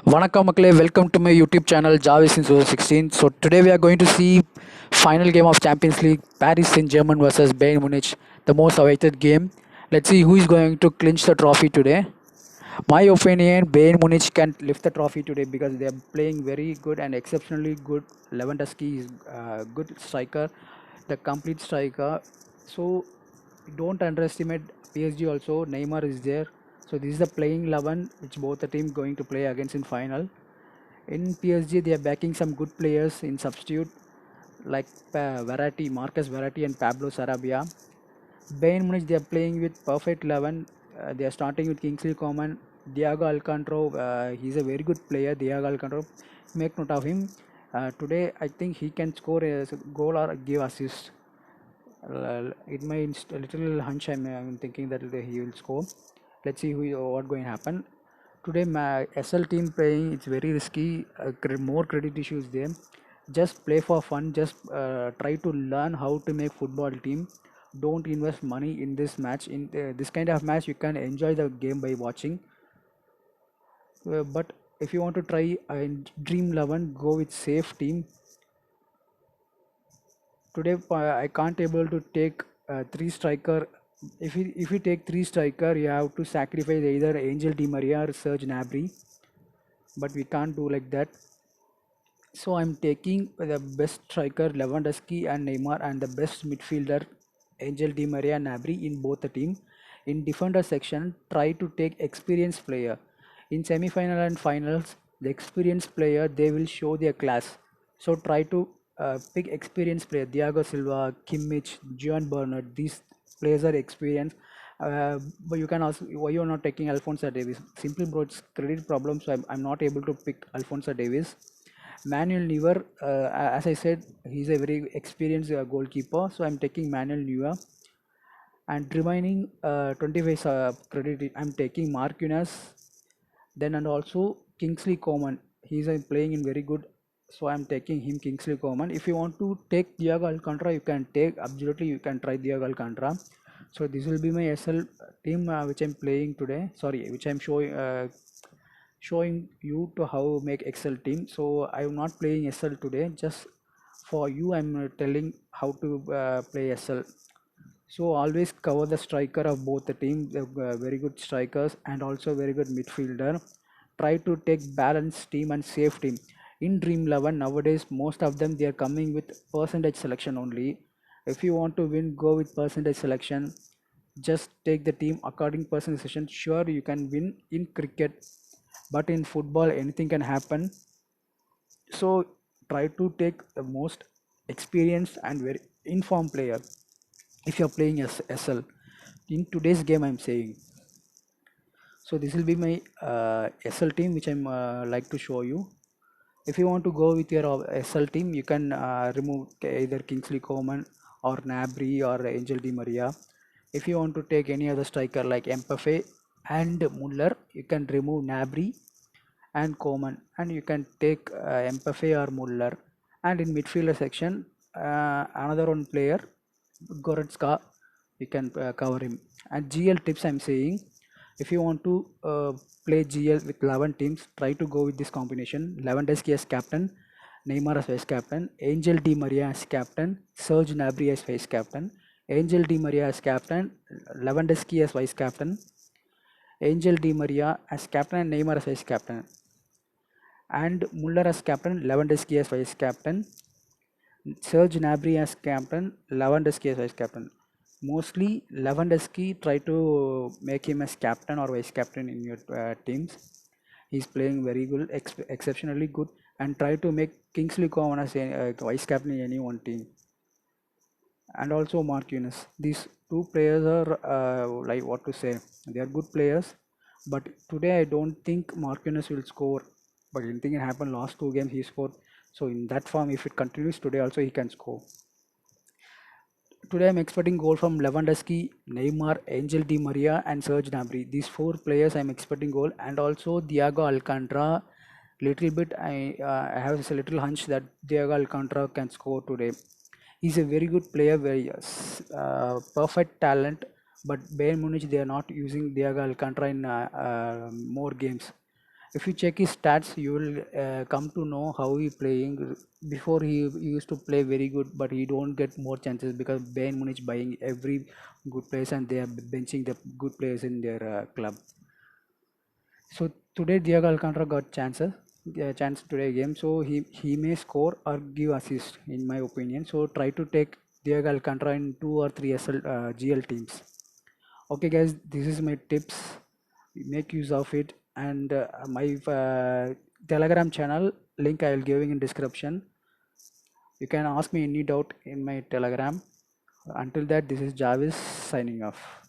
Vanakkam Makle, welcome to my YouTube channel Javis in 2016. So today we are going to see final game of Champions League, Paris Saint-Germain versus Bayern Munich, the most awaited game. Let's see who is going to clinch the trophy today. My opinion, Bayern Munich can lift the trophy today because they are playing very good and exceptionally good. Lewandowski is a good striker, the complete striker. So don't underestimate PSG also. Neymar is there. So this is the playing 11 which both the team going to play against in final. In PSG, they are backing some good players in substitute like Verratti, Marcus Verratti and Pablo Sarabia. Bayern Munich, they are playing with perfect 11. They are starting with Kingsley Coman, Diego Alcantara. He's a very good player. Diego Alcantara, make note of him. Today, I think he can score a goal or give assist. It may a little hunch. I'm thinking that he will score. Let's see what going to happen. Today, my SL team playing, it's very risky. More credit issues there. Just play for fun. Just try to learn how to make football team. Don't invest money in this match. In this kind of match, you can enjoy the game by watching. But if you want to try Dream 11, go with safe team. Today, I can't able to take three striker. If you take three striker, you have to sacrifice either Angel Di Maria or Serge Gnabry, but we can't do like that. So I'm taking the best striker Lewandowski and Neymar and the best midfielder Angel Di Maria and Gnabry in both the team. In defender section, try to take experienced player. In semi-final and finals, the experienced player they will show their class. So try to pick experienced player. Thiago Silva, Kimmich, Juan Bernard. These players are experienced. But you can also why you are not taking Alphonso Davies? Simply bro, it's credit problem. So I'm not able to pick Alphonso Davies. Manuel Neuer, as I said, he's a very experienced goalkeeper. So I'm taking Manuel Neuer. And remaining 25 credit, I'm taking Mark Yunus. Then and also Kingsley Coman. He's playing in very good. So I'm taking him Kingsley Coman. If you want to take Diego Alcantara, you can take. Absolutely, you can try Diego Alcantara. So this will be my SL team which I'm playing today. Sorry, which I'm showing you to how make Excel team. So I'm not playing SL today. Just for you, I'm telling how to play SL. So always cover the striker of both the team. Very good strikers and also very good midfielder. Try to take balanced team and safe team. In Dream 11 nowadays, most of them they are coming with percentage selection only. If you want to win, go with percentage selection. Just take the team according percentage selection. Sure, you can win in cricket, but in football anything can happen. So try to take the most experienced and very informed player if you're playing as SL in today's game. I'm saying, so this will be my SL team which I'm like to show you. If you want to go with your SL team, you can remove either Kingsley Coman or Nabry or Angel Di Maria. If you want to take any other striker like Mbappe and Muller, you can remove Nabry and Coman, and you can take Mbappe or Muller. And in midfielder section, another one player, Goretzka, you can cover him. And GL tips I'm saying, if you want to play GL with 11 teams, try to go with this combination: Lewandowski as captain, Neymar as vice captain, Angel Di Maria as captain, Serge Gnabry as vice captain, Angel Di Maria as captain, Lewandowski as vice captain, Angel Di Maria as captain and Neymar as vice captain, and Muller as captain, Lewandowski as vice captain, Serge Gnabry as captain, Lewandowski as vice captain. Mostly Lewandowski try to make him as captain or vice captain in your teams. He's playing very good, exceptionally good, and try to make Kingsley Coman as a vice captain in any one team. And also Mark Yunus. These two players are like what to say. They are good players, but today I don't think Mark Yunus will score. But anything can happen. Last two games he scored. So in that form, if it continues today, also he can score. Today I'm expecting goal from Lewandowski, Neymar, Angel Di Maria, and Serge Gnabry. These four players I'm expecting goal, and also Diego Alcantara. Little bit I have a little hunch that Diego Alcantara can score today. He's a very good player, very perfect talent. But Bayern Munich they are not using Diego Alcantara in more games. if you check his stats, you will come to know how he playing. Before he used to play very good, but he don't get more chances because Bayern Munich buying every good players and they are benching the good players in their club. So today Diego Alcantara got chance today game. So he may score or give assist in my opinion. So try to take Diego Alcantara in 2 or 3 GL teams. Okay, guys, this is my tips. Make use of it, and my Telegram channel link I will giving in description. You can ask me any doubt in my Telegram. Until that, this is Jarvis signing off.